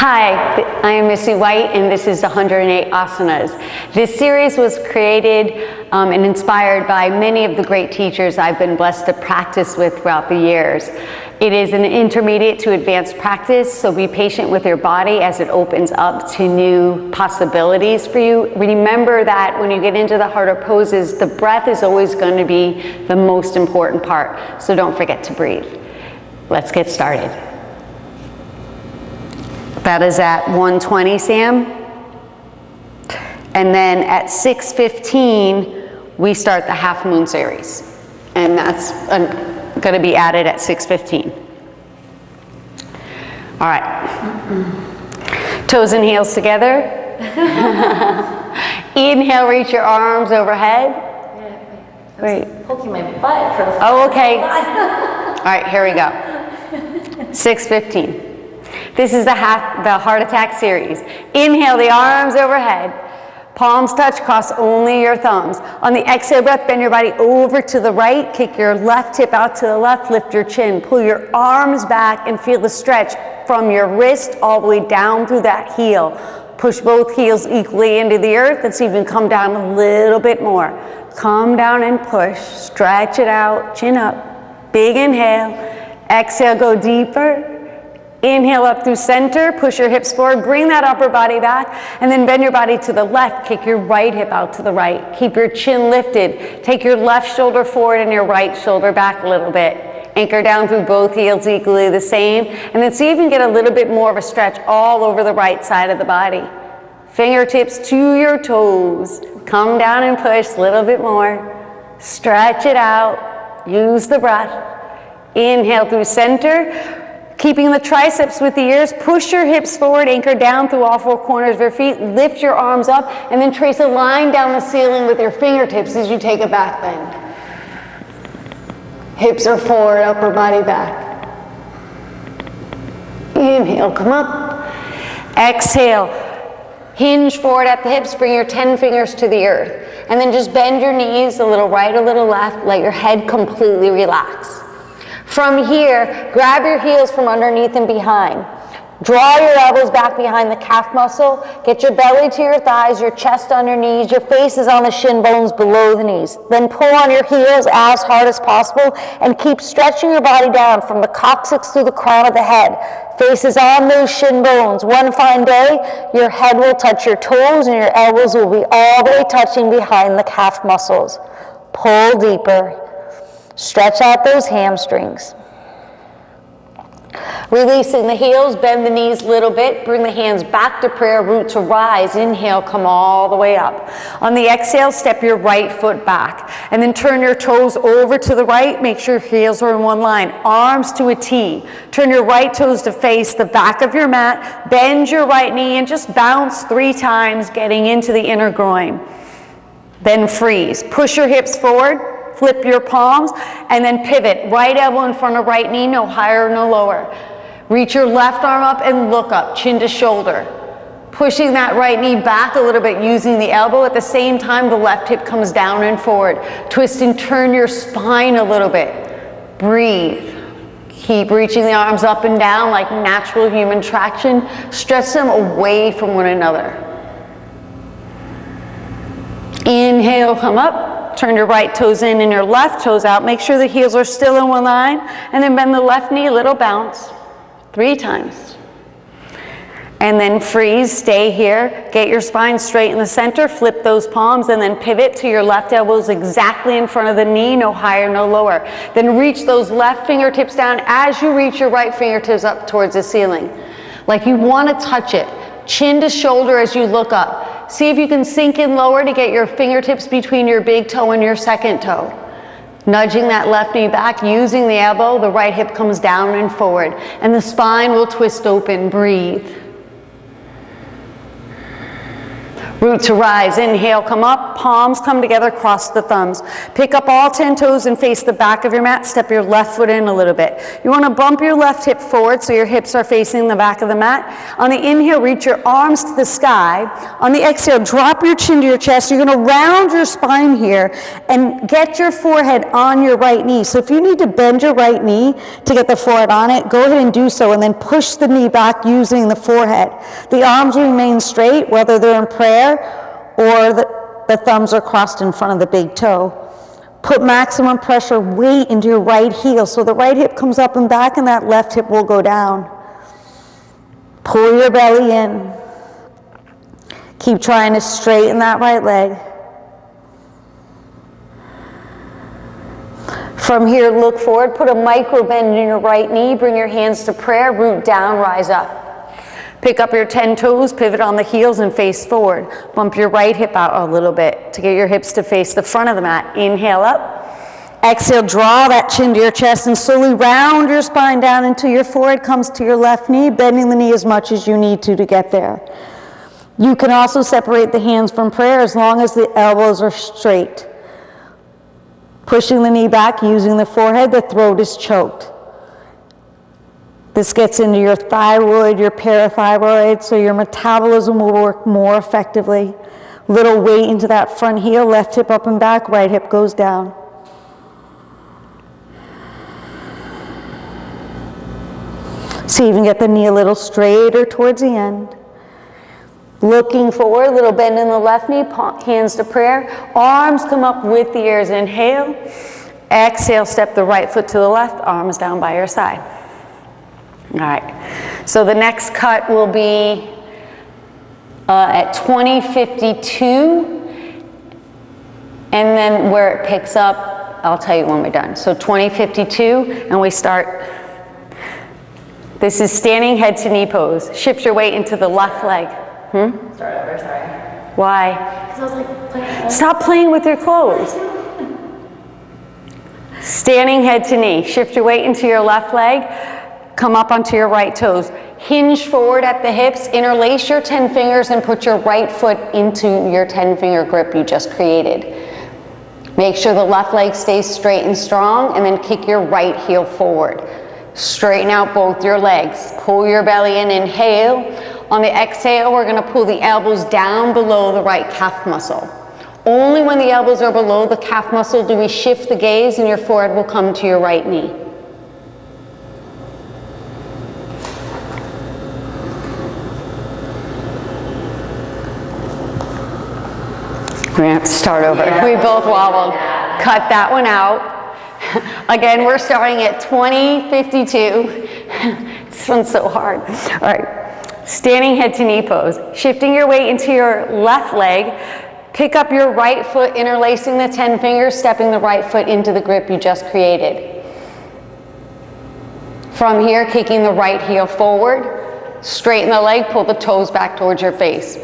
Hi, I am Missy White, and this is 108 Asanas. This series was created and inspired by many of the great teachers I've been blessed to practice with throughout the years. It is an intermediate to advanced practice, so be patient with your body as it opens up to new possibilities for you. Remember that when you get into the harder poses, the breath is always going to be the most important part, so don't forget to breathe. Let's get started. That is at 120, Sam. And then at 6:15, we start the half moon series. And that's going to be added at 6:15. All right. Toes and heels together. Inhale, reach your arms overhead. Wait. Poking my butt for the Oh, okay. All right, here we go. 6:15. This is the heart attack series. Inhale, the arms overhead. Palms touch, cross only your thumbs. On the exhale breath, bend your body over to the right. Kick your left hip out to the left. Lift your chin. Pull your arms back and feel the stretch from your wrist all the way down through that heel. Push both heels equally into the earth. Let's even come down a little bit more. Come down and push. Stretch it out. Chin up. Big inhale. Exhale, go deeper. Inhale up through center, push your hips forward, bring that upper body back, and then bend your body to the left, kick your right hip out to the right. Keep your chin lifted. Take your left shoulder forward and your right shoulder back a little bit. Anchor down through both heels equally the same, and then see if you can get a little bit more of a stretch all over the right side of the body. Fingertips to your toes. Come down and push a little bit more. Stretch it out. Use the breath. Inhale through center. Keeping the triceps with the ears, push your hips forward, anchor down through all four corners of your feet, lift your arms up, and then trace a line down the ceiling with your fingertips as you take a back bend. Hips are forward, upper body back. Inhale, come up. Exhale, hinge forward at the hips, bring your 10 fingers to the earth. And then just bend your knees a little right, a little left, let your head completely relax. From here, grab your heels from underneath and behind. Draw your elbows back behind the calf muscle. Get your belly to your thighs, your chest on your knees, your face is on the shin bones below the knees. Then pull on your heels as hard as possible and keep stretching your body down from the coccyx through the crown of the head. Face is on those shin bones. One fine day, your head will touch your toes and your elbows will be all the way touching behind the calf muscles. Pull deeper. Stretch out those hamstrings. Releasing the heels, bend the knees a little bit, bring the hands back to prayer, root to rise. Inhale, come all the way up. On the exhale, step your right foot back. And then turn your toes over to the right, make sure your heels are in one line. Arms to a T. Turn your right toes to face the back of your mat. Bend your right knee and just bounce 3 times, getting into the inner groin. Then freeze. Push your hips forward. Flip your palms, and then pivot. Right elbow in front of right knee, no higher, no lower. Reach your left arm up and look up, chin to shoulder. Pushing that right knee back a little bit using the elbow. At the same time, the left hip comes down and forward. Twist and turn your spine a little bit. Breathe. Keep reaching the arms up and down like natural human traction. Stretch them away from one another. Inhale, come up. Turn your right toes in and your left toes out. Make sure the heels are still in one line. And then bend the left knee, little bounce. 3 times. And then freeze, stay here. Get your spine straight in the center. Flip those palms and then pivot to your left elbows exactly in front of the knee, no higher, no lower. Then reach those left fingertips down as you reach your right fingertips up towards the ceiling. Like you want to touch it. Chin to shoulder as you look up. See if you can sink in lower to get your fingertips between your big toe and your second toe. Nudging that left knee back, using the elbow, the right hip comes down and forward. And the spine will twist open. Breathe. Root to rise, inhale, come up, palms come together, cross the thumbs. Pick up all 10 toes and face the back of your mat, step your left foot in a little bit. You want to bump your left hip forward so your hips are facing the back of the mat. On the inhale, reach your arms to the sky. On the exhale, drop your chin to your chest. You're going to round your spine here and get your forehead on your right knee. So if you need to bend your right knee to get the forehead on it, go ahead and do so, and then push the knee back using the forehead. The arms remain straight, whether they're in prayer or the thumbs are crossed in front of the big toe. Put maximum pressure, weight into your right heel. So the right hip comes up and back and that left hip will go down. Pull your belly in. Keep trying to straighten that right leg. From here, look forward, put a micro bend in your right knee, bring your hands to prayer, root down, rise up. Pick up your 10 toes, pivot on the heels and face forward. Bump your right hip out a little bit to get your hips to face the front of the mat. Inhale up. Exhale, draw that chin to your chest and slowly round your spine down until your forehead comes to your left knee, bending the knee as much as you need to get there. You can also separate the hands from prayer as long as the elbows are straight. Pushing the knee back, using the forehead, the throat is choked. This gets into your thyroid, your parathyroid, so your metabolism will work more effectively. Little weight into that front heel, left hip up and back, right hip goes down. See if you can get the knee a little straighter towards the end. Looking forward, little bend in the left knee, hands to prayer. Arms come up with the ears, inhale. Exhale, step the right foot to the left, arms down by your side. All right, so the next cut will be at 20:52, and then where it picks up, I'll tell you when we're done. So 20:52, and we start. This is standing head to knee pose. Shift your weight into the left leg. Start over, sorry. Why? Because I was like playing. Stop playing with your clothes. Standing head to knee. Shift your weight into your left leg. Come up onto your right toes. Hinge forward at the hips, interlace your 10 fingers and put your right foot into your 10-finger grip you just created. Make sure the left leg stays straight and strong, and then kick your right heel forward. Straighten out both your legs. Pull your belly in, inhale. On the exhale, we're gonna pull the elbows down below the right calf muscle. Only when the elbows are below the calf muscle do we shift the gaze and your forehead will come to your right knee. We're gonna have to start over. Yeah, we both wobbled. Cut that one out. Again, we're starting at 20:52. This one's so hard. All right, standing head to knee pose. Shifting your weight into your left leg. Pick up your right foot, interlacing the 10 fingers, stepping the right foot into the grip you just created. From here, kicking the right heel forward. Straighten the leg, pull the toes back towards your face.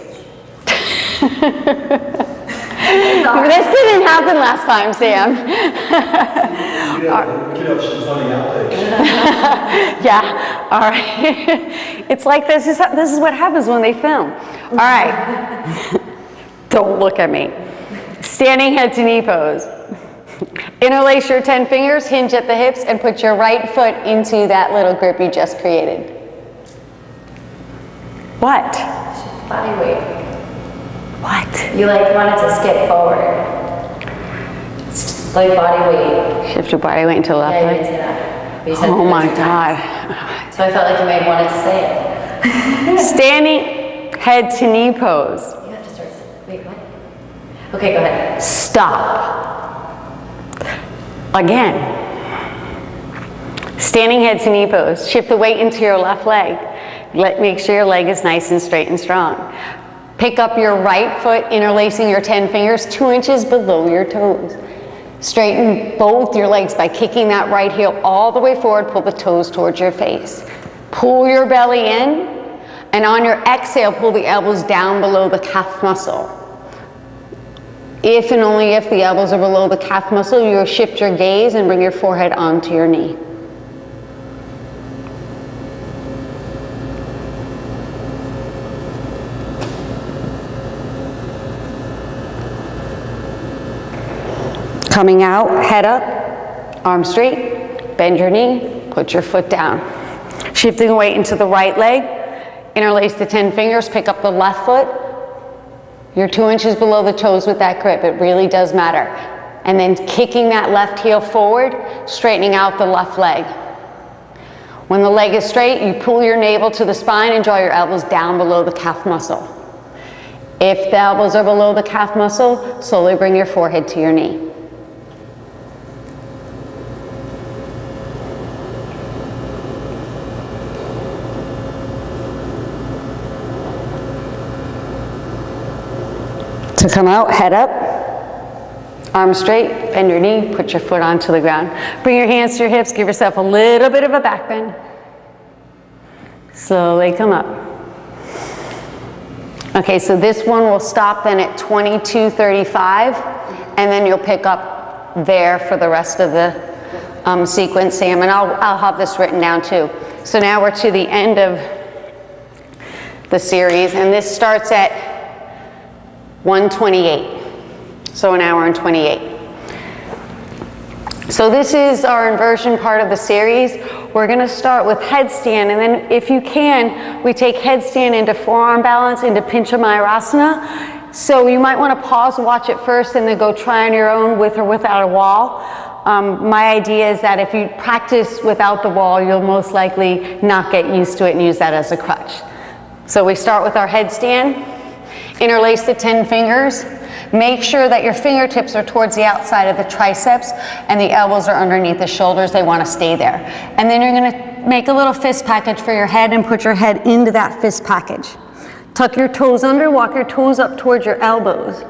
This didn't happen last time, Sam. Yeah, all right. It's like this is what happens when they film. All right. Don't look at me. Standing head to knee pose. Interlace your 10 fingers, hinge at the hips, and put your right foot into that little grip you just created. What? Body weight. What? You like wanted to skip forward. It's like body weight. Shift your body weight into the left Yeah, you leg. didn't say that. But you said Oh it my 2 God. times. So I felt like you may have wanted to say it. Standing head to knee pose. You have to start. Wait, what? Okay, go ahead. Stop. Again. Standing head to knee pose. Shift the weight into your left leg. Make sure your leg is nice and straight and strong. Pick up your right foot, interlacing your 10 fingers 2 inches below your toes. Straighten both your legs by kicking that right heel all the way forward. Pull the toes towards your face. Pull your belly in, and on your exhale, pull the elbows down below the calf muscle. If and only if the elbows are below the calf muscle, you'll shift your gaze and bring your forehead onto your knee. Coming out, head up, arms straight, bend your knee, put your foot down. Shifting weight into the right leg, interlace the 10 fingers, pick up the left foot. You're 2 inches below the toes with that grip, it really does matter. And then kicking that left heel forward, straightening out the left leg. When the leg is straight, you pull your navel to the spine and draw your elbows down below the calf muscle. If the elbows are below the calf muscle, slowly bring your forehead to your knee. To come out, head up, arms straight, bend your knee, put your foot onto the ground. Bring your hands to your hips, give yourself a little bit of a back bend. Slowly come up. Okay, so this one will stop then at 22:35, and then you'll pick up there for the rest of the sequence, Sam, and I'll have this written down too. So now we're to the end of the series, and this starts at 1:28, so 1 hour and 28. So this is our inversion part of the series. We're going to start with headstand, and then if you can, we take headstand into forearm balance, into Pincha Mayurasana. So you might want to pause, watch it first, and then go try on your own with or without a wall. My idea is that if you practice without the wall, you'll most likely not get used to it and use that as a crutch. So we start with our headstand. Interlace the 10 fingers. Make sure that your fingertips are towards the outside of the triceps and the elbows are underneath the shoulders. They want to stay there. And then you're going to make a little fist package for your head and put your head into that fist package. Tuck your toes under, walk your toes up towards your elbows.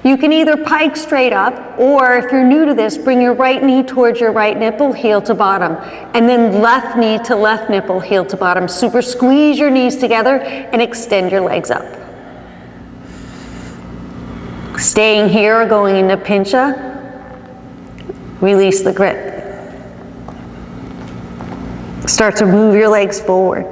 You can either pike straight up, or if you're new to this, bring your right knee towards your right nipple, heel to bottom, and then left knee to left nipple, heel to bottom. Super squeeze your knees together and extend your legs up. Staying here, going into Pincha, release the grip. Start to move your legs forward.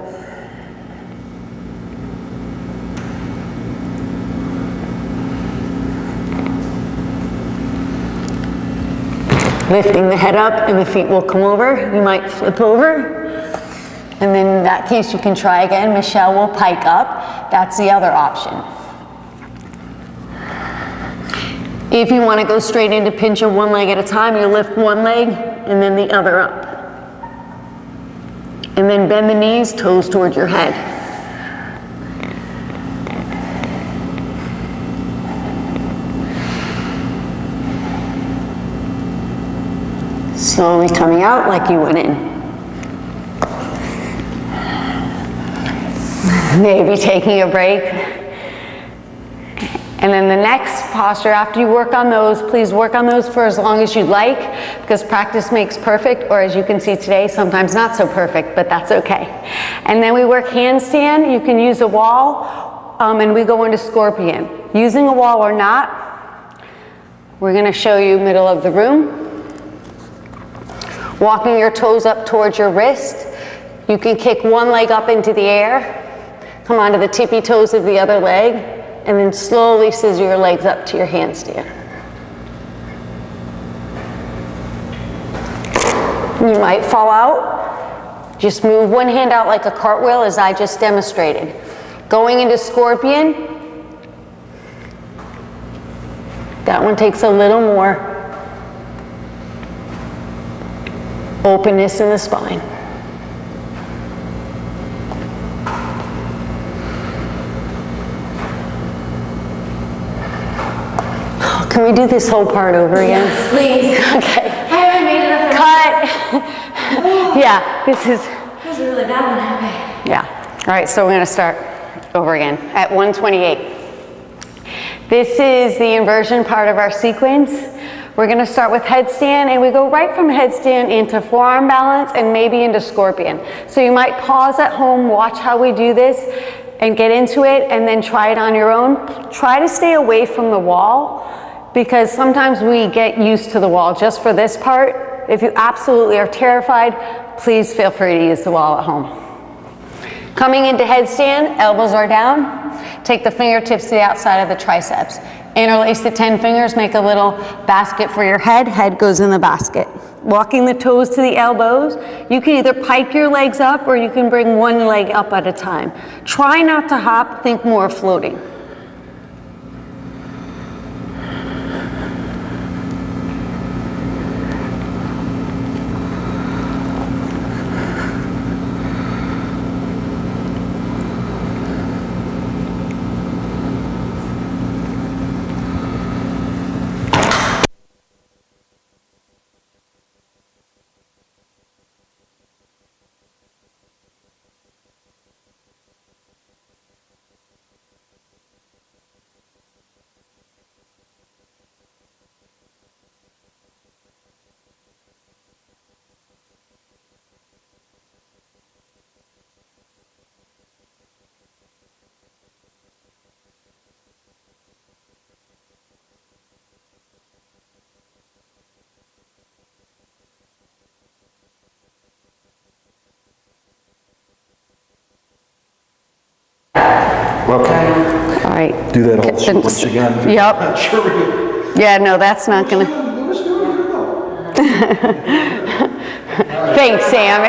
Lifting the head up and the feet will come over. You might flip over. And then in that case, you can try again. Michelle will pike up. That's the other option. If you want to go straight into Pincha one leg at a time, you lift one leg and then the other up. And then bend the knees, toes towards your head. Slowly coming out like you went in. Maybe taking a break. And then the next posture, after you work on those, please work on those for as long as you'd like, because practice makes perfect, or as you can see today, sometimes not so perfect, but that's okay. And then we work handstand. You can use a wall, and we go into scorpion. Using a wall or not, we're going to show you middle of the room. Walking your toes up towards your wrist. You can kick one leg up into the air, come onto the tippy toes of the other leg, and then slowly scissor your legs up to your handstand. You might fall out. Just move one hand out like a cartwheel as I just demonstrated. Going into scorpion, that one takes a little more openness in the spine. Can we do this whole part over again? Yes, please. Okay. I haven't made enough. Cut. Yeah, this is really bad one. Yeah. All right, so we're going to start over again at 128. This is the inversion part of our sequence. We're going to start with headstand, and we go right from headstand into forearm balance and maybe into scorpion. So you might pause at home, watch how we do this, and get into it, and then try it on your own. Try to stay away from the wall, because sometimes we get used to the wall. Just for this part, if you absolutely are terrified, please feel free to use the wall at home. Coming into headstand, elbows are down. Take the fingertips to the outside of the triceps. Interlace the 10 fingers, make a little basket for your head. Head goes in the basket. Walking the toes to the elbows. You can either pike your legs up or you can bring one leg up at a time. Try not to hop, think more of floating. Okay. All right. Do that also once again. Yep. Not sure we Yeah, no, that's not gonna. Thanks, Sam.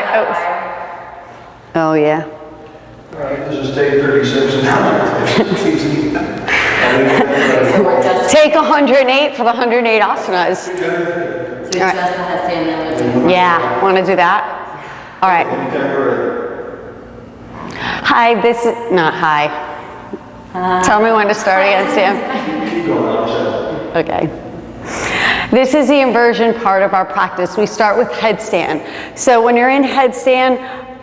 Oh, yeah. All right, this is take 36 and So we're just, Take 108 for the 108 asanas. so just the headstand then. Yeah, want to do that? All right. Hi, this is not hi. Tell me when to start again, Sam. Keep going, I'll Okay. This is the inversion part of our practice. We start with headstand. So when you're in headstand,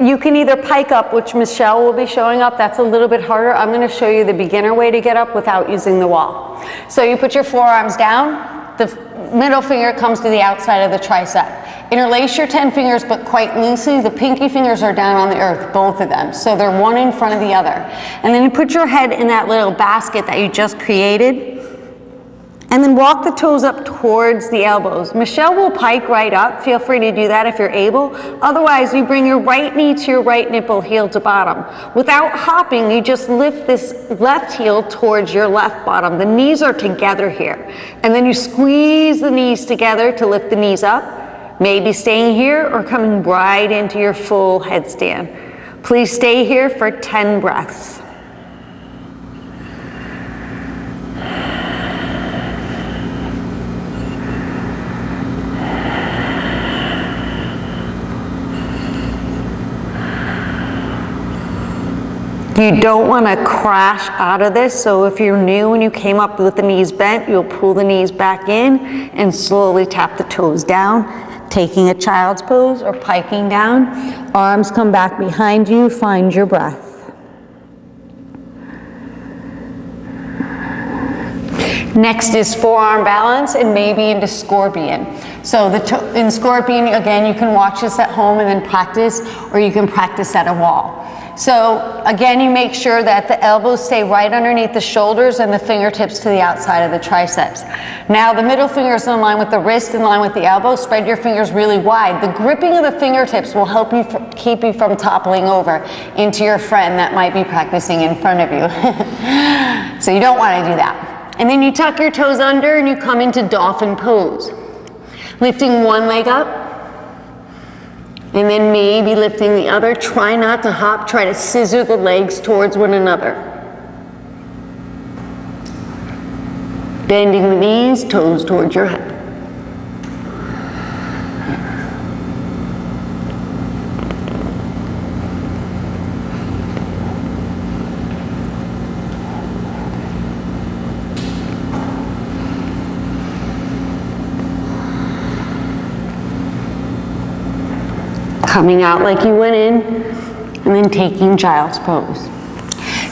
you can either pike up, which Michelle will be showing up. That's a little bit harder. I'm going to show you the beginner way to get up without using the wall. So you put your forearms down. The middle finger comes to the outside of the tricep. Interlace your 10 fingers, but quite loosely. The pinky fingers are down on the earth, both of them. So they're one in front of the other. And then you put your head in that little basket that you just created. And then walk the toes up towards the elbows. Michelle will pike right up. Feel free to do that if you're able. Otherwise, you bring your right knee to your right nipple, heel to bottom. Without hopping, you just lift this left heel towards your left bottom. The knees are together here. And then you squeeze the knees together to lift the knees up. Maybe staying here or coming right into your full headstand. Please stay here for 10 breaths. You don't want to crash out of this, so if you're new and you came up with the knees bent, you'll pull the knees back in and slowly tap the toes down, taking a child's pose or piking down. Arms come back behind you, find your breath. Next is forearm balance and maybe into scorpion. So in scorpion, again, you can watch this at home and then practice, or you can practice at a wall. So again, you make sure that the elbows stay right underneath the shoulders and the fingertips to the outside of the triceps. Now the middle finger is in line with the wrist, in line with the elbow. Spread your fingers really wide. The gripping of the fingertips will help you keep you from toppling over into your friend that might be practicing in front of you. So you don't want to do that. And then you tuck your toes under and you come into dolphin pose. Lifting one leg up. And then maybe lifting the other. Try not to hop. Try to scissor the legs towards one another. Bending the knees, toes towards your head. Coming out like you went in, and then taking child's pose.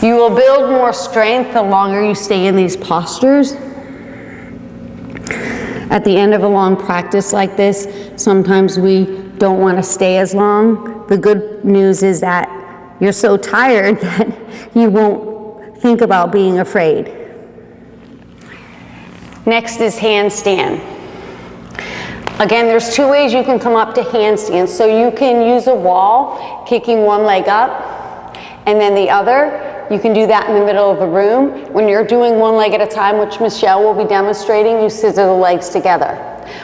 You will build more strength the longer you stay in these postures. At the end of a long practice like this, sometimes we don't want to stay as long. The good news is that you're so tired that you won't think about being afraid. Next is handstand. Again, there's two ways you can come up to handstand. So you can use a wall, kicking one leg up, and then the other. you can do that in the middle of the room. When you're doing one leg at a time, which Michelle will be demonstrating, you scissor the legs together.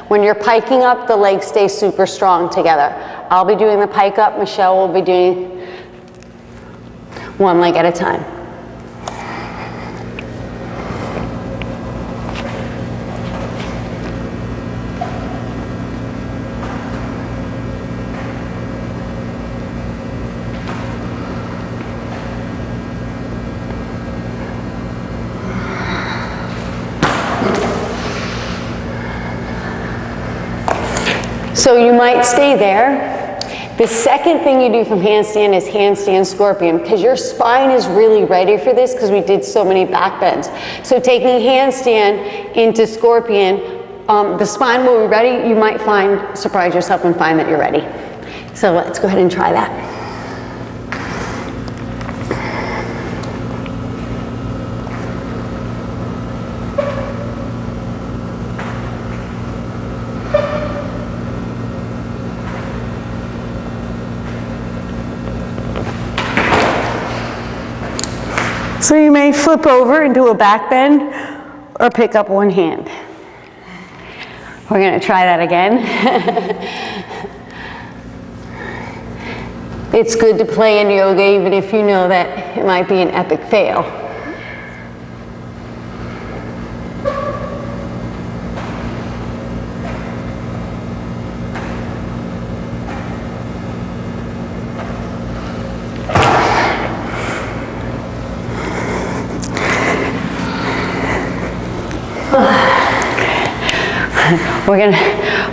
When you're piking up, the legs stay super strong together. I'll be doing the pike up, Michelle will be doing one leg at a time. So you might stay there. The second thing you do from handstand is handstand scorpion, because your spine is really ready for this because we did so many back bends. So taking handstand into scorpion, the spine will be ready. You might surprise yourself and find that you're ready. So let's go ahead and try that. So you may flip over and do a back bend or pick up one hand. We're going to try that again. It's good to play in yoga even if you know that it might be an epic fail.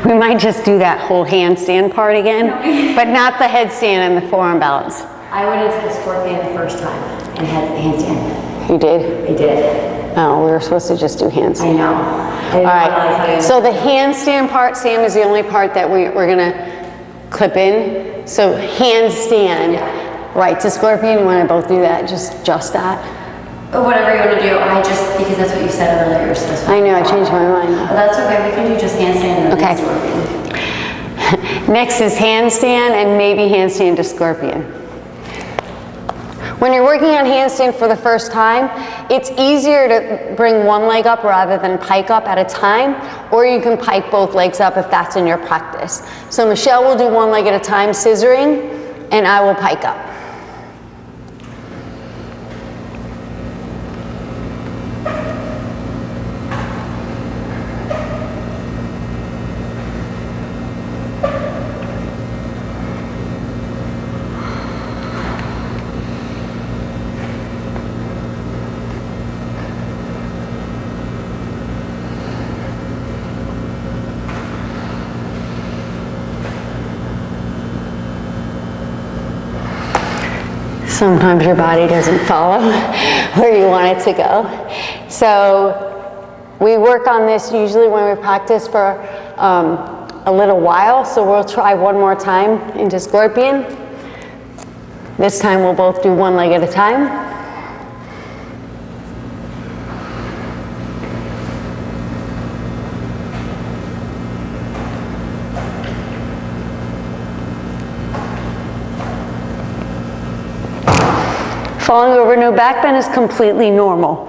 We might just do that whole handstand part again, but not the headstand and the forearm balance. I went into the scorpion the first time and had the handstand. You did? I did. Oh, we were supposed to just do handstand. I know. All right, so the handstand part, Sam, is the only part that we're gonna clip in. So handstand, right to scorpion, you wanna both do that, just that? Or whatever you want to do, because that's what you said earlier. So that's I know, I changed my mind. But that's okay, we can do just handstand and Okay. scorpion. Next is handstand and maybe handstand to scorpion. When you're working on handstand for the first time, it's easier to bring one leg up rather than pike up at a time, or you can pike both legs up if that's in your practice. So Michelle will do one leg at a time, scissoring, and I will pike up. Sometimes your body doesn't follow where you want it to go. So we work on this usually when we practice for a little while. So we'll try one more time into scorpion. This time we'll both do one leg at a time. Falling over no back bend is completely normal.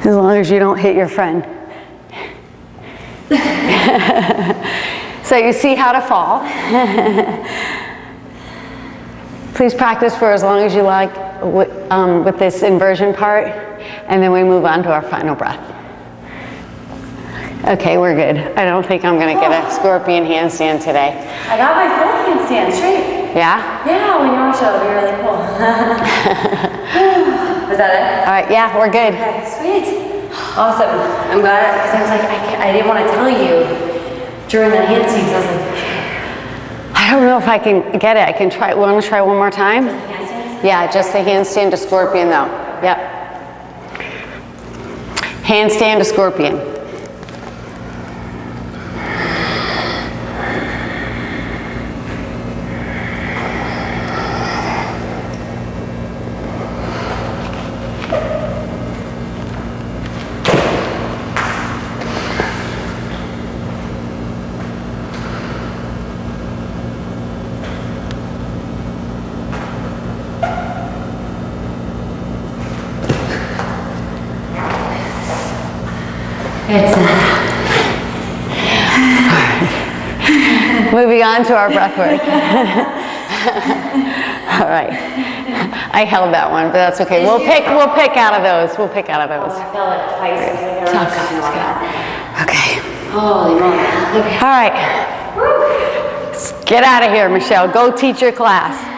As long as you don't hit your friend. So you see how to fall. Please practice for as long as you like with this inversion part, and then we move on to our final breath. Okay, we're good. I don't think I'm gonna get a scorpion handstand today. I got my full handstand straight. Yeah? Yeah, when you were show, it'll be really cool. Was that it? All right, yeah, we're good. Okay, sweet. Awesome. I'm glad, because I was like, I didn't want to tell you during the handstands. I was like, I don't know if I can get it. I can try. Want to try one more time? handstands? Yeah, just the handstand to scorpion though. Yep. Handstand to scorpion. It's not. Moving on to our breath work. All right. I held that one, but that's okay. We'll pick out of those. We'll pick out of those. I felt it twice. I was like, I don't know if she's gonna walk out. Okay. Holy moly. Okay. All right. Let's get out of here, Michelle. Go teach your class.